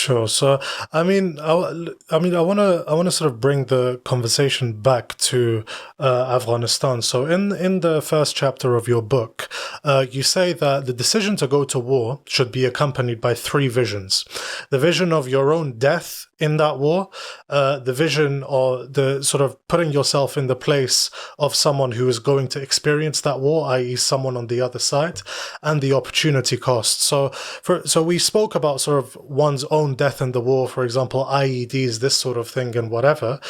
Sure. So, I want to sort of bring the conversation back to Afghanistan. So, in the first chapter of your book, you say that the decision to go to war should be accompanied by three visions: the vision of your own death in that war, the vision or the sort of putting yourself in the place of someone who is going to experience that war, i.e., someone on the other side, and the opportunity cost. So we spoke about sort of one's own death in the war, for example, IEDs, this sort of thing, and whatever.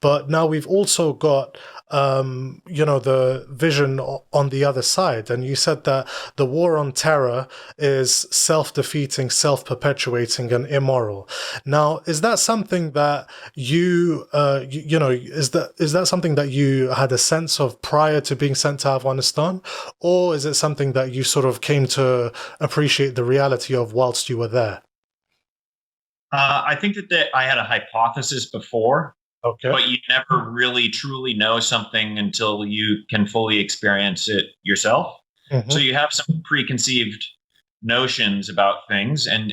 But now we've also got, the vision on the other side. And you said that the war on terror is self-defeating, self-perpetuating, and immoral. Now, is that something that is that something that you had a sense of prior to being sent to Afghanistan, or is it something that you sort of came to appreciate the reality of whilst you were there? I think that I had a hypothesis before, Okay. but you never really truly know something until you can fully experience it yourself. So Hmm. you have some preconceived notions about things, and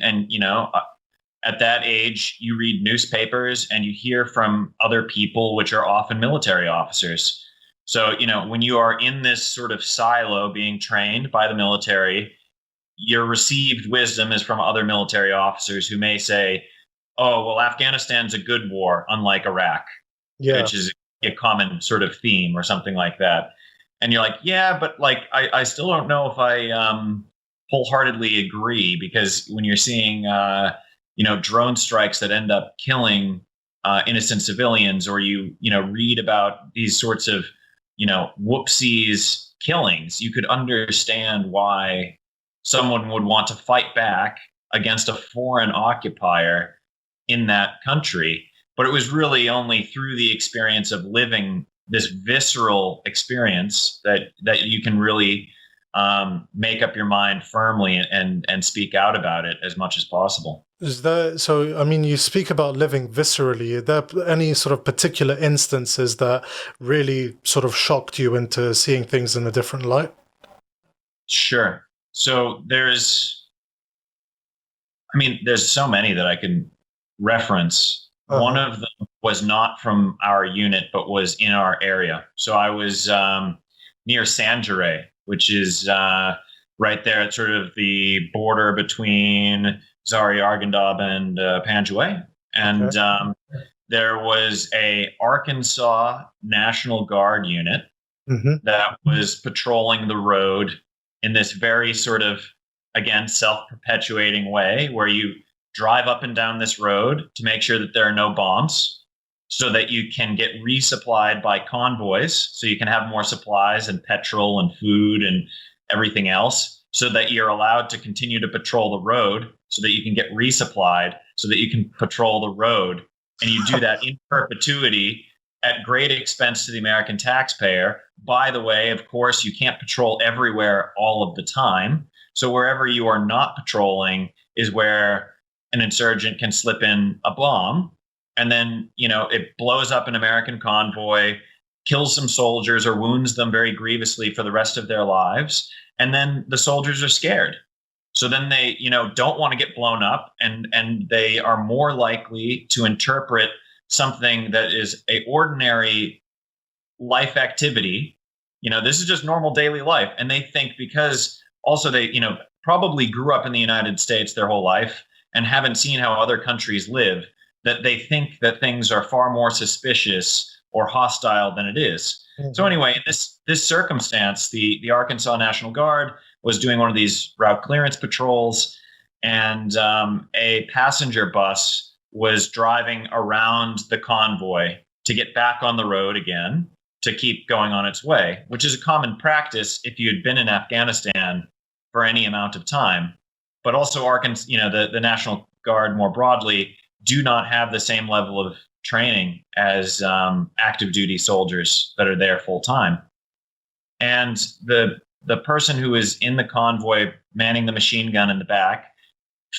at that age, you read newspapers and you hear from other people, which are often military officers. So when you are in this sort of silo being trained by the military, your received wisdom is from other military officers who may say, "Oh, well, Afghanistan's a good war, unlike Iraq," Yeah. which is a common sort of theme or something like that. And you're like, yeah, but like I still don't know if I wholeheartedly agree, because when you're seeing drone strikes that end up killing innocent civilians, or you read about these sorts of whoopsies killings, you could understand why someone would want to fight back against a foreign occupier in that country. But it was really only through the experience of living this visceral experience that you can really make up your mind firmly and speak out about it as much as possible. Is there, so, I mean, you speak about living viscerally. Are there any sort of particular instances that really sort of shocked you into seeing things in a different light? Sure. So there's so many that I can reference. One Uh-huh. of them was not from our unit, but was in our area. So I was near Sanjare, which is right there at sort of the border between Zari Arghandab and Panjwai. Okay. And there was a Arkansas National Guard unit Mm-hmm. that was patrolling the road in this very sort of, again, self-perpetuating way, where you drive up and down this road to make sure that there are no bombs, so that you can get resupplied by convoys, so you can have more supplies and petrol and food and everything else, so that you're allowed to continue to patrol the road, so that you can get resupplied, so that you can patrol the road. And you do that in perpetuity at great expense to the American taxpayer. By the way, of course, you can't patrol everywhere all of the time. So wherever you are not patrolling is where an insurgent can slip in a bomb, and then it blows up an American convoy, kills some soldiers or wounds them very grievously for the rest of their lives, and then the soldiers are scared. So then they don't want to get blown up, and they are more likely to interpret something that is a ordinary life activity. This is just normal daily life, and they think, because also they probably grew up in the United States their whole life and haven't seen how other countries live, that they think that things are far more suspicious or hostile than it is. So Mm-hmm. anyway, in this circumstance, the Arkansas National Guard was doing one of these route clearance patrols, and a passenger bus was driving around the convoy to get back on the road again, to keep going on its way, which is a common practice if you had been in Afghanistan for any amount of time. But also, Arkansas, the National Guard more broadly do not have the same level of training as active duty soldiers that are there full time. And the person who is in the convoy manning the machine gun in the back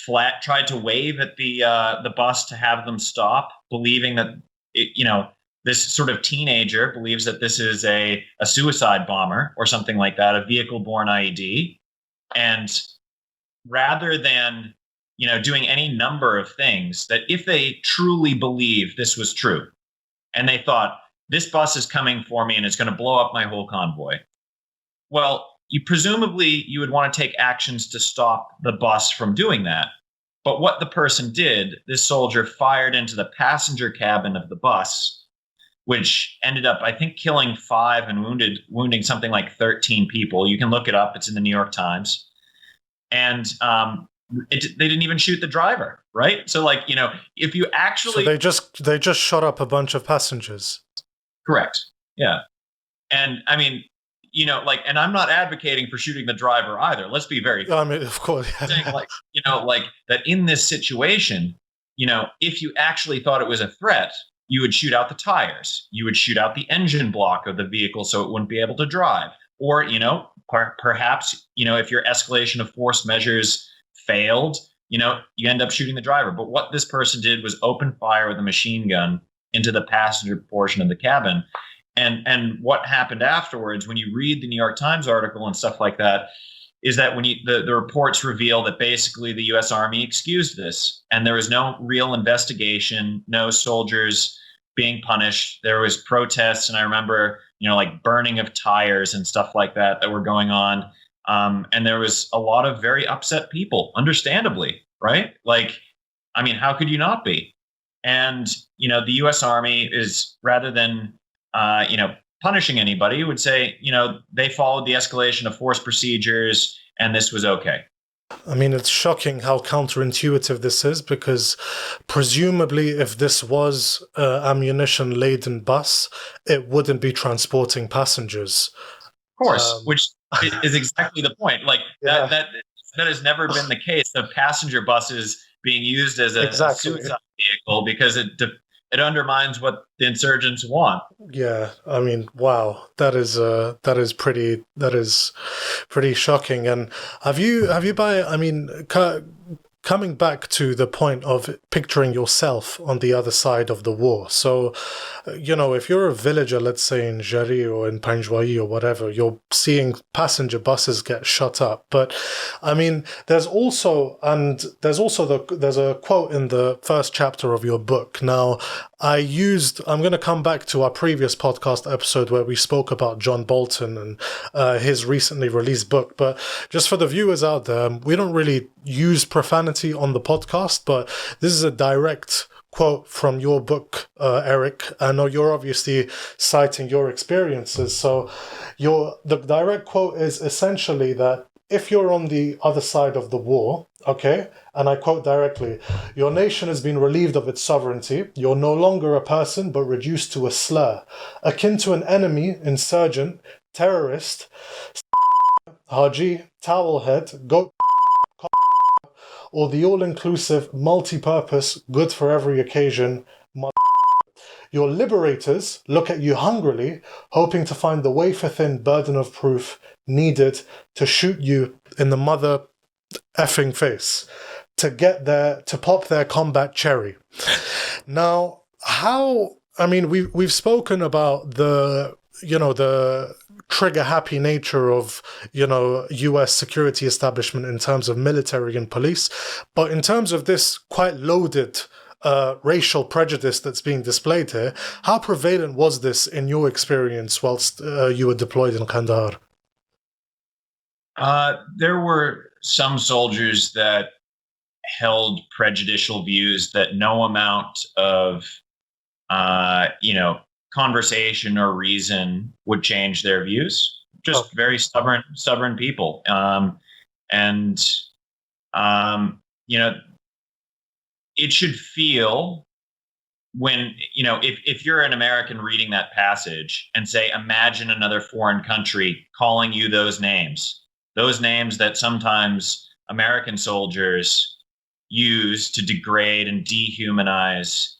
flat tried to wave at the bus to have them stop, believing that this sort of teenager believes that this is a suicide bomber or something like that, a vehicle-borne IED, and rather than doing any number of things that if they truly believed this was true, and they thought, this bus is coming for me and it's going to blow up my whole convoy. Well, presumably you would want to take actions to stop the bus from doing that. But what the person did, this soldier fired into the passenger cabin of the bus, which ended up, I think, killing 5 and wounding something like 13 people. You can look it up. It's in the New York Times. And they didn't even shoot the driver, right? So, if you actually... So they just shot up a bunch of passengers. Correct. Yeah. And, I mean, and I'm not advocating for shooting the driver either. Let's be very clear. I mean, of course. Saying that in this situation, if you actually thought it was a threat, you would shoot out the tires. You would shoot out the engine block of the vehicle so it wouldn't be able to drive. Or, perhaps, if your escalation of force measures failed, you end up shooting the driver. But what this person did was open fire with a machine gun into the passenger portion of the cabin. And what happened afterwards, when you read the New York Times article and stuff like that, is that when the reports reveal that basically the U.S. Army excused this, and there was no real investigation, no soldiers being punished. There was protests, and I remember, burning of tires and stuff like that were going on. And there was a lot of very upset people, understandably, right? How could you not be? And, the U.S. Army is, rather than punishing anybody, would say, they followed the escalation of force procedures and this was okay. I mean, it's shocking how counterintuitive this is, because presumably if this was an ammunition-laden bus, it wouldn't be transporting passengers. Of course, which is exactly the point. That has never been the case of passenger buses being used as a suicide vehicle, because it undermines what the insurgents want. Yeah, I mean, wow, that is pretty shocking. And have you coming back to the point of picturing yourself on the other side of the war. So, if you're a villager, let's say in Jari or in Panjwai or whatever, you're seeing passenger buses get shut up. But I mean, there's a quote in the first chapter of your book. Now, I'm going to come back to our previous podcast episode where we spoke about John Bolton and his recently released book. But just for the viewers out there, we don't really use profanity on the podcast, but this is a direct quote from your book, Erik. I know you're obviously citing your experiences. So the direct quote is essentially that if you're on the other side of the war, okay, and I quote directly, your nation has been relieved of its sovereignty. You're no longer a person, but reduced to a slur, akin to an enemy, insurgent, terrorist, Haji, towelhead, goat, or the all-inclusive, multi-purpose, good for every occasion. Your liberators look at you hungrily, hoping to find the wafer-thin burden of proof needed to shoot you in the mother effing face, to pop their combat cherry. Now, we've spoken about the trigger-happy nature of, U.S. security establishment in terms of military and police. But in terms of this quite loaded racial prejudice that's being displayed here, how prevalent was this in your experience whilst you were deployed in Qandahar? There were some soldiers that held prejudicial views that no amount of, conversation or reason would change their views. Just very stubborn people. It should feel when, if you're an American reading that passage and say, imagine another foreign country calling you those names that sometimes American soldiers use to degrade and dehumanize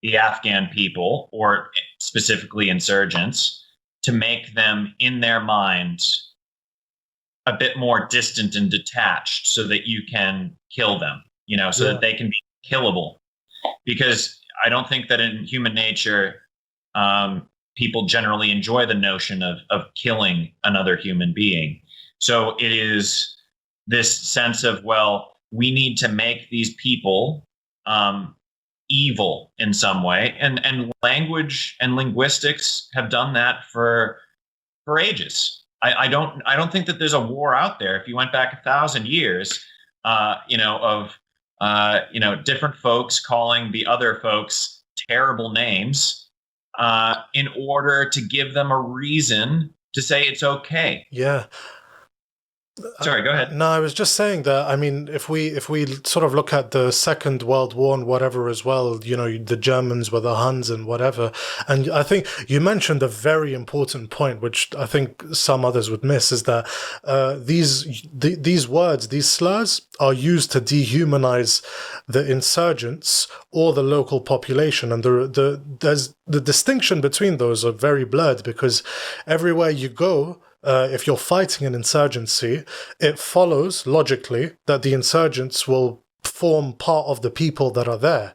the Afghan people, or specifically insurgents, to make them in their minds a bit more distant and detached so that you can kill them, that they can be killable. Because I don't think that in human nature, people generally enjoy the notion of killing another human being. So it is this sense of, well, we need to make these people evil in some way, and language and linguistics have done that for ages. I don't think that there's a war out there. If you went back 1,000 years, of different folks calling the other folks terrible names in order to give them a reason to say it's okay. Yeah. Sorry, go ahead. No, I was just saying that, I mean, if we sort of look at the Second World War and whatever as well, the Germans were the Huns and whatever, and I think you mentioned a very important point, which I think some others would miss, is that these words, these slurs, are used to dehumanize the insurgents or the local population, and there's the distinction between those are very blurred, because everywhere you go, if you're fighting an insurgency, it follows logically that the insurgents will form part of the people that are there.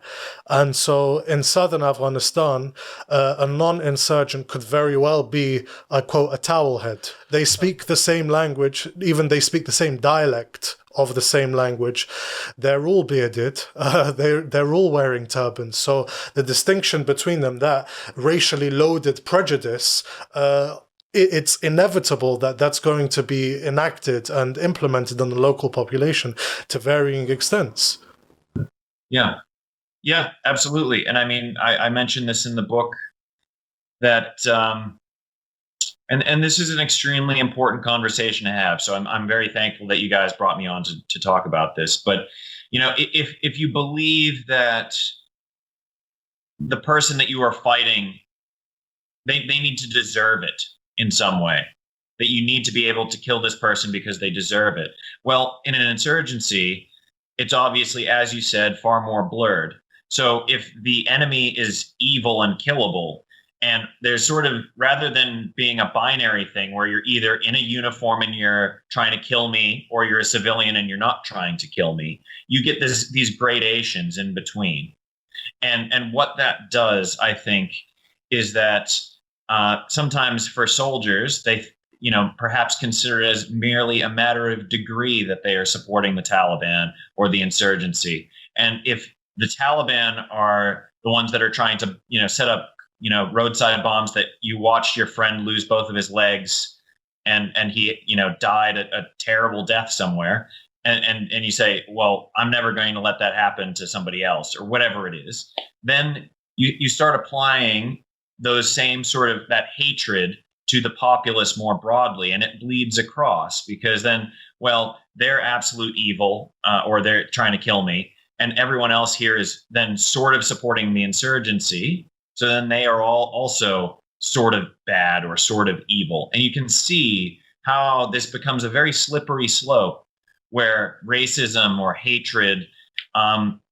And so in southern Afghanistan, a non-insurgent could very well be, I quote, a towelhead. They speak the same language, even they speak the same dialect of the same language. They're all bearded. They're all wearing turbans. So the distinction between them, that racially loaded prejudice, it's inevitable that that's going to be enacted and implemented on the local population to varying extents. Yeah, absolutely. And I mean, I mentioned this in the book that, and this is an extremely important conversation to have. So I'm very thankful that you guys brought me on to talk about this. But, if you believe that the person that you are fighting, they need to deserve it in some way, that you need to be able to kill this person because they deserve it. Well, in an insurgency, it's obviously, as you said, far more blurred. So if the enemy is evil and killable, and there's sort of, rather than being a binary thing where you're either in a uniform and you're trying to kill me, or you're a civilian and you're not trying to kill me, you get these gradations in between. And what that does, I think, is that sometimes for soldiers, they, perhaps consider it as merely a matter of degree that they are supporting the Taliban or the insurgency. And if the Taliban are the ones that are trying to, set up, roadside bombs that you watched your friend lose both of his legs and he, died a terrible death somewhere, and you say, well, I'm never going to let that happen to somebody else, or whatever it is, then you start applying those same sort of, that hatred to the populace more broadly, and it bleeds across, because then, well, they're absolute evil, or they're trying to kill me, and everyone else here is then sort of supporting the insurgency, so then they are all also sort of bad or sort of evil. And you can see how this becomes a very slippery slope, where racism or hatred,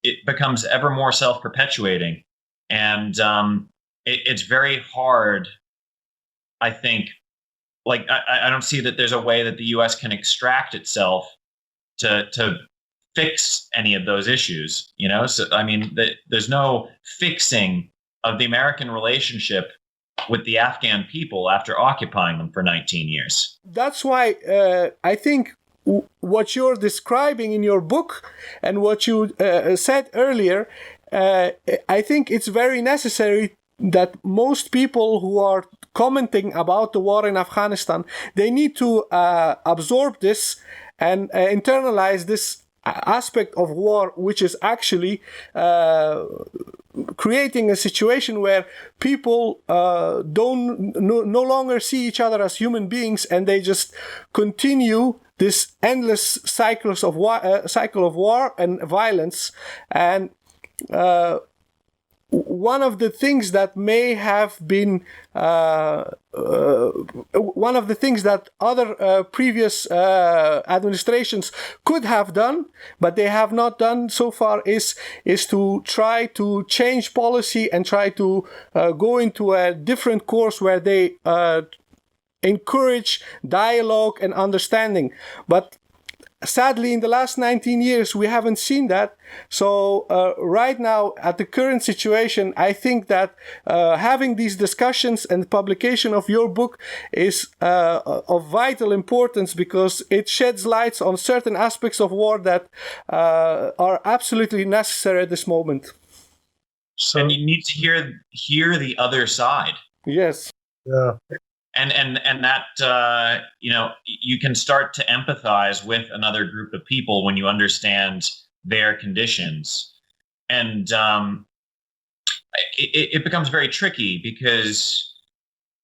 it becomes ever more self-perpetuating, and it's very hard, I think. Like, I don't see that there's a way that the U.S. can extract itself to fix any of those issues, So, I mean, there's no fixing of the American relationship with the Afghan people after occupying them for 19 years. That's why I think what you're describing in your book and what you said earlier, I think it's very necessary that most people who are commenting about the war in Afghanistan, they need to absorb this and internalize this aspect of war, which is actually creating a situation where people no longer see each other as human beings, and they just continue this endless cycle of war and violence. And one of the things that may have been one of the things that other previous administrations could have done, but they have not done so far, is to try to change policy and try to go into a different course where they encourage dialogue and understanding. But sadly, in the last 19 years, we haven't seen that. So right now, at the current situation, I think that having these discussions and publication of your book is of vital importance, because it sheds lights on certain aspects of war that are absolutely necessary at this moment. So, and you need to hear the other side. Yes. yeah. And that you can start to empathize with another group of people when you understand their conditions, and it becomes very tricky, because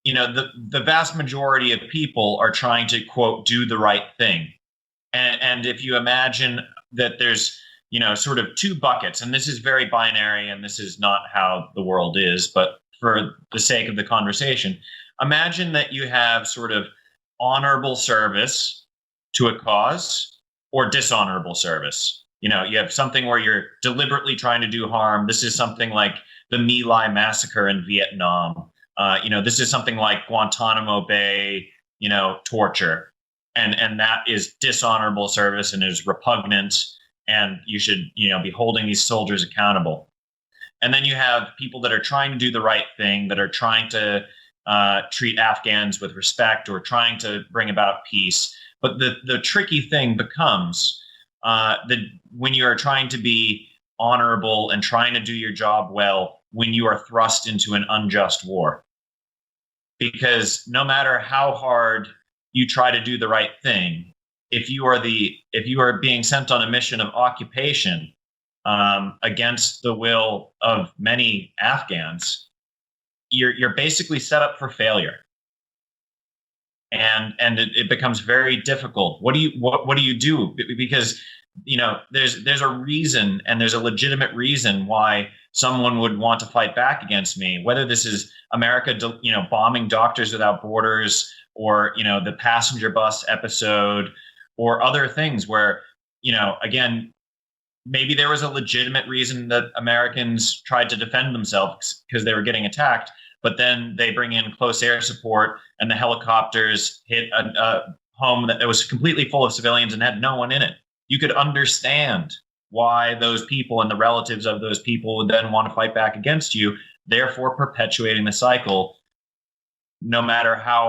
the vast majority of people are trying to, quote, do the right thing, and if you imagine that there's sort of two buckets, and this is very binary, and this is not how the world is, but for the sake of the conversation, imagine that you have sort of honorable service to a cause or dishonorable service. You have something where you're deliberately trying to do harm. This is something like the My Lai massacre in Vietnam. This is something like Guantanamo Bay, torture. And that is dishonorable service and is repugnant. And you should, be holding these soldiers accountable. And then you have people that are trying to do the right thing, that are trying to treat Afghans with respect, or trying to bring about peace. But the tricky thing becomes that when you are trying to be honorable and trying to do your job well, when you are thrust into an unjust war. Because no matter how hard you try to do the right thing, if you are being sent on a mission of occupation against the will of many Afghans, you're basically set up for failure, and it becomes very difficult. What do you do? Because there's a reason, and there's a legitimate reason why someone would want to fight back against me. Whether this is America, bombing Doctors Without Borders, or the passenger bus episode, or other things where again, maybe there was a legitimate reason that Americans tried to defend themselves because they were getting attacked, but then they bring in close air support and the helicopters hit a home that was completely full of civilians and had no one in it. You could understand why those people and the relatives of those people would then want to fight back against you, therefore perpetuating the cycle, no matter how